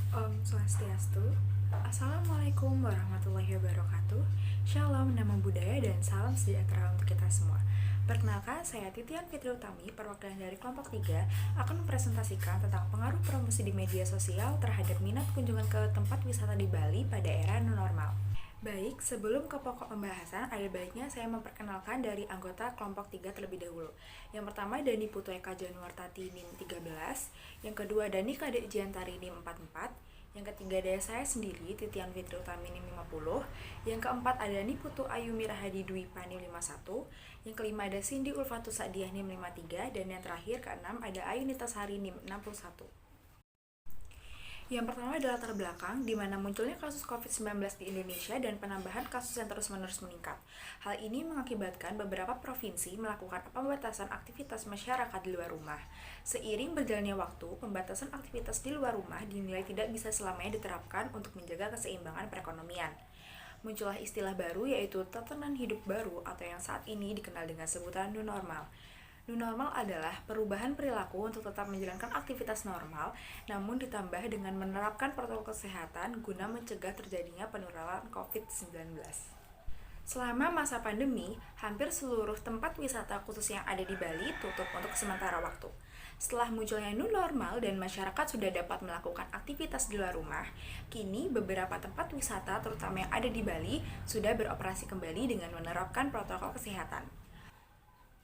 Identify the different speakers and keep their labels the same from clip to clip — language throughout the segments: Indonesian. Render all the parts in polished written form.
Speaker 1: Om Swastiastu. Assalamualaikum warahmatullahi wabarakatuh. Shalom, nama budaya dan salam sejahtera untuk kita semua. Perkenalkan, saya Titian Fitri Utami, perwakilan dari kelompok 3, akan mempresentasikan tentang pengaruh promosi di media sosial terhadap minat kunjungan ke tempat wisata di Bali pada era new normal. Baik, sebelum ke pokok pembahasan, ada baiknya saya memperkenalkan dari anggota kelompok 3 terlebih dahulu. Yang pertama, Dani Putu Eka Januartati NIM 13. Yang kedua, Dani Kadek Jiantari NIM 44. Yang ketiga, ada saya sendiri, Titian Fitri Utami NIM 50. Yang keempat, ada Dani Putu Ayu Mirahadi Dwi NIM 51. Yang kelima, ada Cindy Ulfatus Sadiah NIM 53. Dan yang terakhir, keenam, ada Ayu Nitasari NIM 61. Yang pertama adalah latar belakang, di mana munculnya kasus COVID-19 di Indonesia dan penambahan kasus yang terus-menerus meningkat. Hal ini mengakibatkan beberapa provinsi melakukan pembatasan aktivitas masyarakat di luar rumah. Seiring berjalannya waktu, pembatasan aktivitas di luar rumah dinilai tidak bisa selamanya diterapkan untuk menjaga keseimbangan perekonomian. Muncullah istilah baru yaitu tatanan hidup baru atau yang saat ini dikenal dengan sebutan new normal. New normal adalah perubahan perilaku untuk tetap menjalankan aktivitas normal, namun ditambah dengan menerapkan protokol kesehatan guna mencegah terjadinya penularan COVID-19. Selama masa pandemi, hampir seluruh tempat wisata khusus yang ada di Bali tutup untuk sementara waktu. Setelah munculnya new normal dan masyarakat sudah dapat melakukan aktivitas di luar rumah, kini beberapa tempat wisata terutama yang ada di Bali sudah beroperasi kembali dengan menerapkan protokol kesehatan.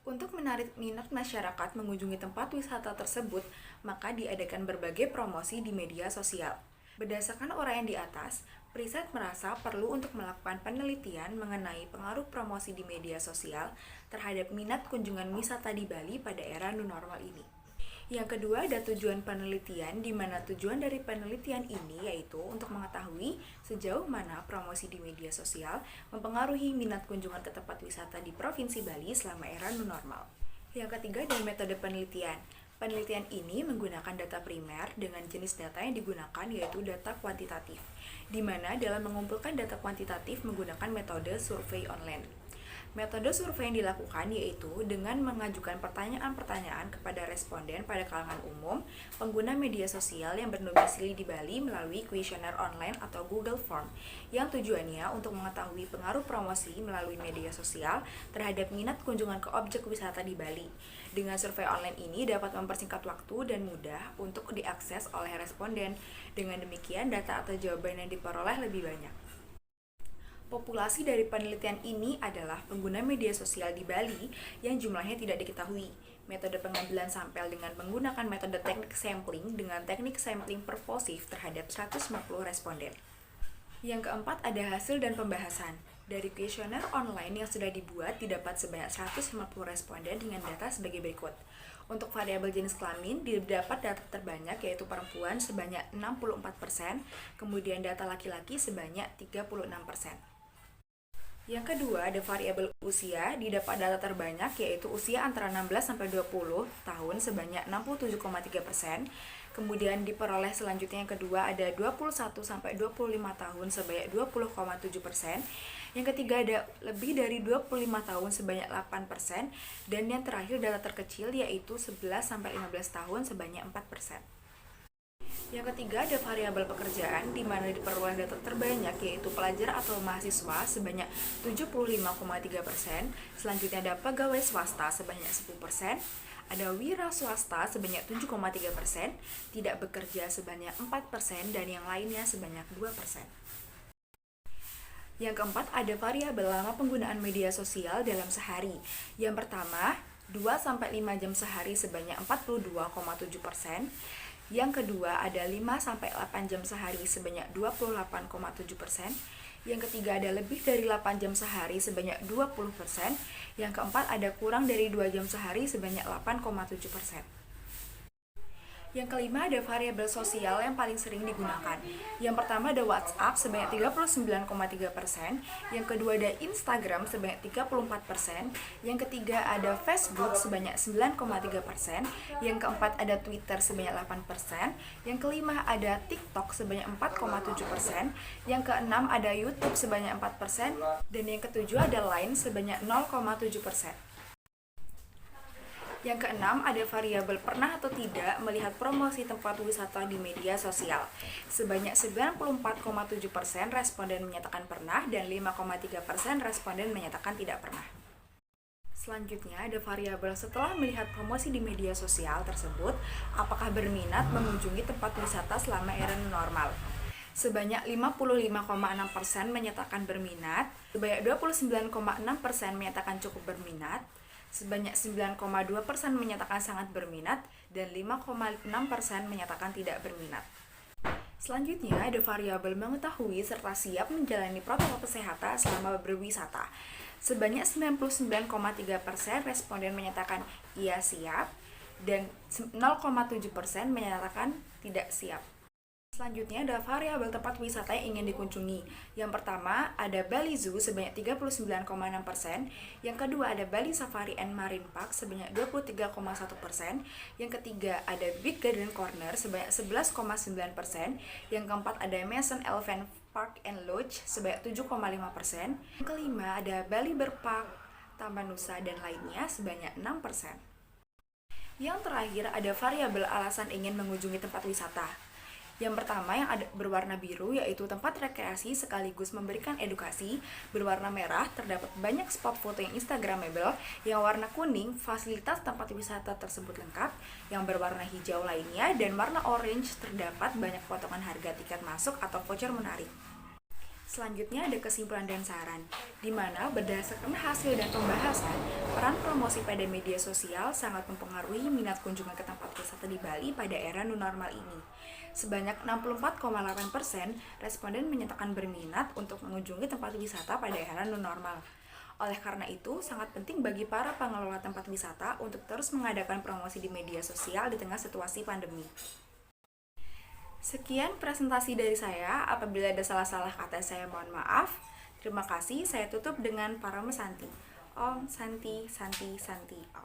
Speaker 1: Untuk menarik minat masyarakat mengunjungi tempat wisata tersebut, maka diadakan berbagai promosi di media sosial. Berdasarkan uraian di atas, Priset merasa perlu untuk melakukan penelitian mengenai pengaruh promosi di media sosial terhadap minat kunjungan wisata di Bali pada era new normal ini. Yang kedua ada tujuan penelitian, di mana tujuan dari penelitian ini yaitu untuk mengetahui sejauh mana promosi di media sosial mempengaruhi minat kunjungan ke tempat wisata di Provinsi Bali selama era new normal. Yang ketiga ada metode penelitian. Penelitian ini menggunakan data primer dengan jenis data yang digunakan yaitu data kuantitatif, di mana dalam mengumpulkan data kuantitatif menggunakan metode survei online. Metode survei yang dilakukan yaitu dengan mengajukan pertanyaan-pertanyaan kepada responden pada kalangan umum, pengguna media sosial yang berdomisili di Bali melalui kuesioner online atau Google Form, yang tujuannya untuk mengetahui pengaruh promosi melalui media sosial terhadap minat kunjungan ke objek wisata di Bali. Dengan survei online ini dapat mempersingkat waktu dan mudah untuk diakses oleh responden. Dengan demikian, data atau jawaban yang diperoleh lebih banyak. Populasi dari penelitian ini adalah pengguna media sosial di Bali yang jumlahnya tidak diketahui. Metode pengambilan sampel dengan menggunakan metode teknik sampling dengan teknik sampling purposive terhadap 150 responden. Yang keempat ada hasil dan pembahasan. Dari kuesioner online yang sudah dibuat didapat sebanyak 150 responden dengan data sebagai berikut. Untuk variabel jenis kelamin didapat data terbanyak yaitu perempuan sebanyak 64%, kemudian data laki-laki sebanyak 36%. Yang kedua, ada variabel usia, didapat data terbanyak yaitu usia antara 16 sampai 20 tahun sebanyak 67,3%. Kemudian diperoleh selanjutnya yang kedua ada 21 sampai 25 tahun sebanyak 20,7%. Yang ketiga ada lebih dari 25 tahun sebanyak 8%, dan yang terakhir data terkecil yaitu 11 sampai 15 tahun sebanyak 4%. Yang ketiga ada variabel pekerjaan, di mana diperoleh data terbanyak yaitu pelajar atau mahasiswa sebanyak 75,3%. Selanjutnya ada pegawai swasta sebanyak 10%, ada wira swasta sebanyak 7,3%, tidak bekerja sebanyak 4%, dan yang lainnya sebanyak 2%. Yang keempat ada variabel lama penggunaan media sosial dalam sehari. Yang pertama, 2-5 jam sehari sebanyak 42,7%. Yang kedua ada 5-8 jam sehari sebanyak 28,7%. Yang ketiga ada lebih dari 8 jam sehari sebanyak 20%. Yang keempat ada kurang dari 2 jam sehari sebanyak 8,7%. Yang kelima ada variabel sosial yang paling sering digunakan. Yang pertama ada WhatsApp sebanyak 39,3%, yang kedua ada Instagram sebanyak 34%, yang ketiga ada Facebook sebanyak 9,3%, yang keempat ada Twitter sebanyak 8%, yang kelima ada TikTok sebanyak 4,7%, yang keenam ada YouTube sebanyak 4%, dan yang ketujuh ada Line sebanyak 0,7%. Yang keenam, ada variabel pernah atau tidak melihat promosi tempat wisata di media sosial. Sebanyak 94,7% responden menyatakan pernah dan 5,3% responden menyatakan tidak pernah. Selanjutnya, ada variabel setelah melihat promosi di media sosial tersebut, apakah berminat mengunjungi tempat wisata selama era new normal. Sebanyak 55,6% menyatakan berminat, sebanyak 29,6% menyatakan cukup berminat, sebanyak 9,2% menyatakan sangat berminat, dan 5,6% menyatakan tidak berminat. Selanjutnya, ada variabel mengetahui serta siap menjalani protokol kesehatan selama berwisata. Sebanyak 99,3% responden menyatakan iya siap, dan 0,7% menyatakan tidak siap. Selanjutnya ada variabel tempat wisata yang ingin dikunjungi. Yang pertama ada Bali Zoo sebanyak 39,6%, yang kedua ada Bali Safari and Marine Park sebanyak 23,1%, yang ketiga ada Big Garden Corner sebanyak 11,9%, yang keempat ada Mason Elephant Park and Lodge sebanyak 7,5%, yang kelima ada Bali Bird Park, Taman Nusa dan lainnya sebanyak 6%. Yang terakhir ada variabel alasan ingin mengunjungi tempat wisata. Yang pertama yang ada berwarna biru yaitu tempat rekreasi sekaligus memberikan edukasi. Berwarna merah terdapat banyak spot foto yang instagramable. Yang warna kuning fasilitas tempat wisata tersebut lengkap. Yang berwarna hijau lainnya dan warna orange terdapat banyak potongan harga tiket masuk atau voucher menarik. Selanjutnya ada kesimpulan dan saran, di mana berdasarkan hasil dan pembahasan, peran promosi pada media sosial sangat mempengaruhi minat kunjungan ke tempat wisata di Bali pada era new normal ini. Sebanyak 64,8% responden menyatakan berminat untuk mengunjungi tempat wisata pada era new normal. Oleh karena itu, sangat penting bagi para pengelola tempat wisata untuk terus mengadakan promosi di media sosial di tengah situasi pandemi. Sekian presentasi dari saya. Apabila ada salah-salah kata saya mohon maaf. Terima kasih. Saya tutup dengan Parama Santi. Om Santi Santi Santi Om.